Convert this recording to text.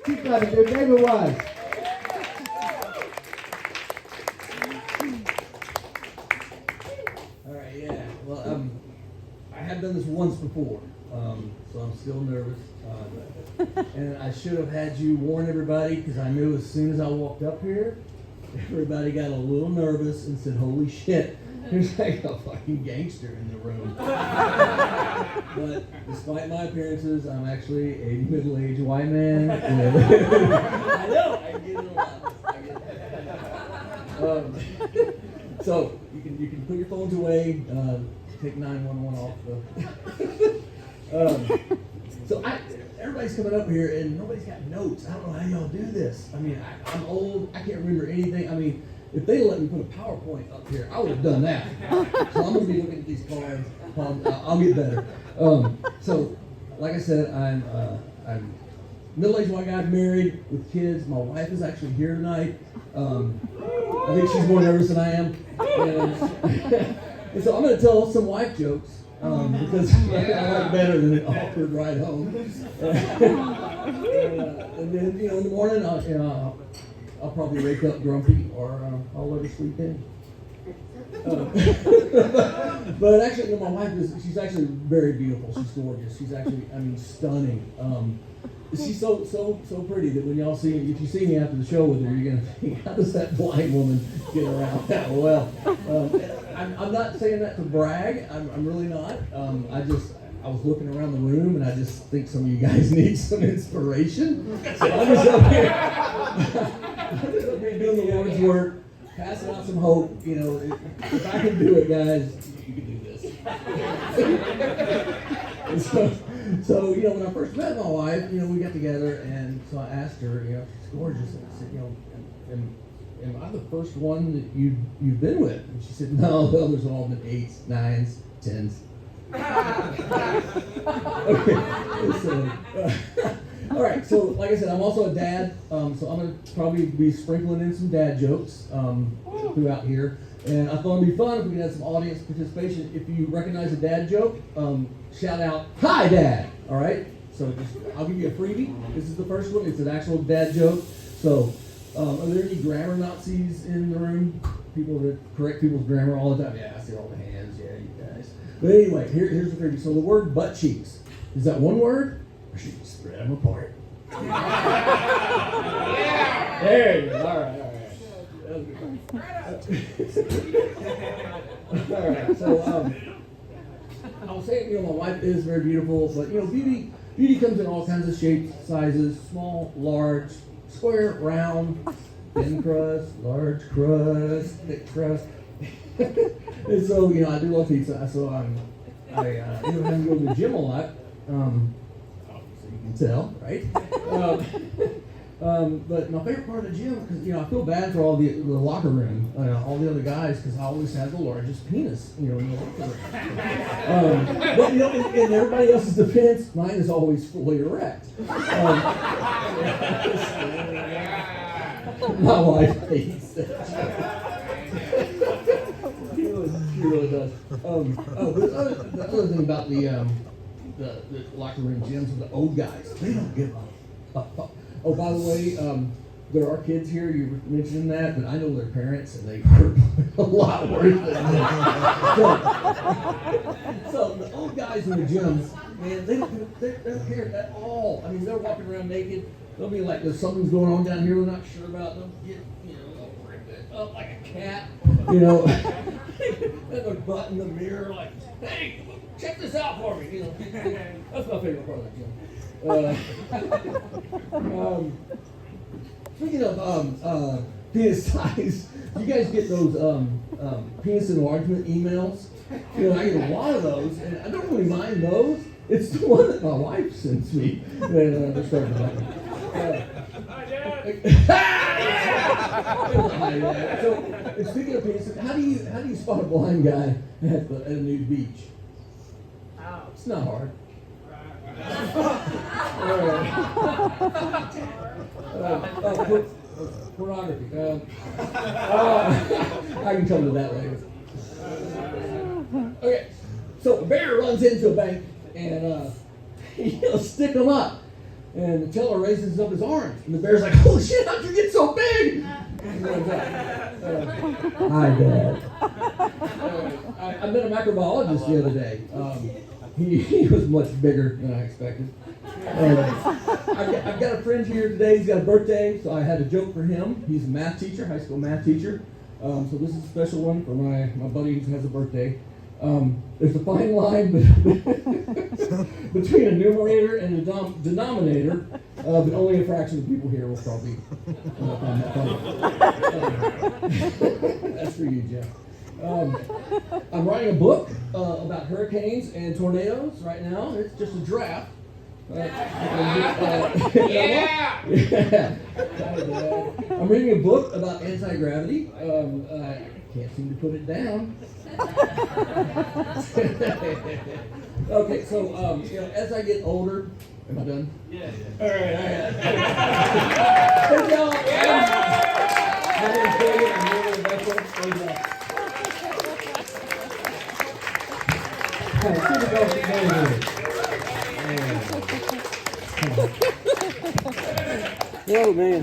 Keep clapping, dude. David Wise. All right, yeah. Well, I have done this once before, so I'm still nervous. And I should have had you warn everybody, because I knew as soon as I walked up here, everybody got a little nervous and said, "Holy shit, there's like a fucking gangster in the room." But despite my appearances, I'm actually a middle-aged white man. I know, I get it a lot. So you can put your phones away, take 911 off. So everybody's coming up here and nobody's got notes. I don't know how y'all do this. I mean, I'm old. I can't remember anything. I mean, if they let me put a PowerPoint up here, I would have done that. So I'm going to be looking at these cards. I'll get better. So, like I said, I'm middle-aged white guy, married with kids. My wife is actually here tonight. I think she's more nervous than I am. And so I'm going to tell some wife jokes. Because I like better than an awkward ride home. And then, in the morning, I'll probably wake up grumpy, or I'll let her sleep in. But actually, my wife she's actually very beautiful. She's gorgeous. She's actually, stunning. She's so pretty that when y'all see, if you see me after the show with her, you're gonna think, how does that blind woman get around that well? I'm not saying that to brag. I'm really not. I was looking around the room and I just think some of you guys need some inspiration. So I'm just up here. Doing the Lord's work, passing out some hope. If I can do it, guys, you can do this. So when I first met my wife, we got together, and so I asked her, she's gorgeous, and I said, am I the first one that you've been with? And she said, no, the others have all been 8s, 9s, 10s. Okay. All right, so like I said, I'm also a dad, so I'm going to probably be sprinkling in some dad jokes throughout here. And I thought it'd be fun if we could have some audience participation. If you recognize a dad joke, shout out, "Hi, Dad!" All right? So I'll give you a freebie. This is the first one. It's an actual dad joke. So are there any grammar Nazis in the room? People that correct people's grammar all the time? Yeah, I see all the hands. Yeah, you guys. But anyway, here's the freebie. So the word butt cheeks, is that one word? Or should you spread them apart? Yeah. There you go. All right. All right. So I was saying, my wife is very beautiful, but beauty comes in all kinds of shapes, sizes: small, large, square, round, thin crust, large crust, thick crust. And so I do love pizza. So I have to go to the gym a lot. Tell, right? But my favorite part of the gym, because I feel bad for all the locker room, all the other guys, because I always have the largest penis, in the locker room. But in everybody else's defense, mine is always fully erect. My wife hates that. She really does. But the other thing about the locker room gyms with the old guys, they don't give a fuck. Oh, by the way, there are kids here. You were mentioning that, but I know their parents, and they hurt a lot worse than me. So the old guys in the gyms, man, they don't care at all. They're walking around naked. They'll be like, there's something's going on down here we're not sure about. They'll get, they'll rip it up like a cat. And they're butting the mirror like, hey, check this out for me. That's my favorite part of the gym. Speaking of penis size, you guys get those penis enlargement emails? I get a lot of those, and I don't really mind those. It's the one that my wife sends me. They're starting to So, speaking of penis, how do you spot a blind guy at a nude beach? It's not hard. Pornography. I can come to that later. Okay, so a bear runs into a bank and he'll stick them up. And the teller raises up his arms, and the bear's like, "Oh shit! How'd you get so big?" He's like, "Hi, Dad." I met a microbiologist the other day. He was much bigger than I expected. I've got a friend here today. He's got a birthday, so I had a joke for him. He's a math teacher, high school math teacher. So this is a special one for my buddy who has a birthday. There's a fine line between a numerator and a denominator, but only a fraction of people here will probably find that funny. That's for you, Jeff. I'm writing a book about hurricanes and tornadoes right now. It's just a draft. Yeah. I'm reading a book about anti-gravity. I can't seem to put it down. Okay, so as I get older, am I done? Yeah. All right. Thank y'all. My name's David. I'm here with Rebecca. Oh man.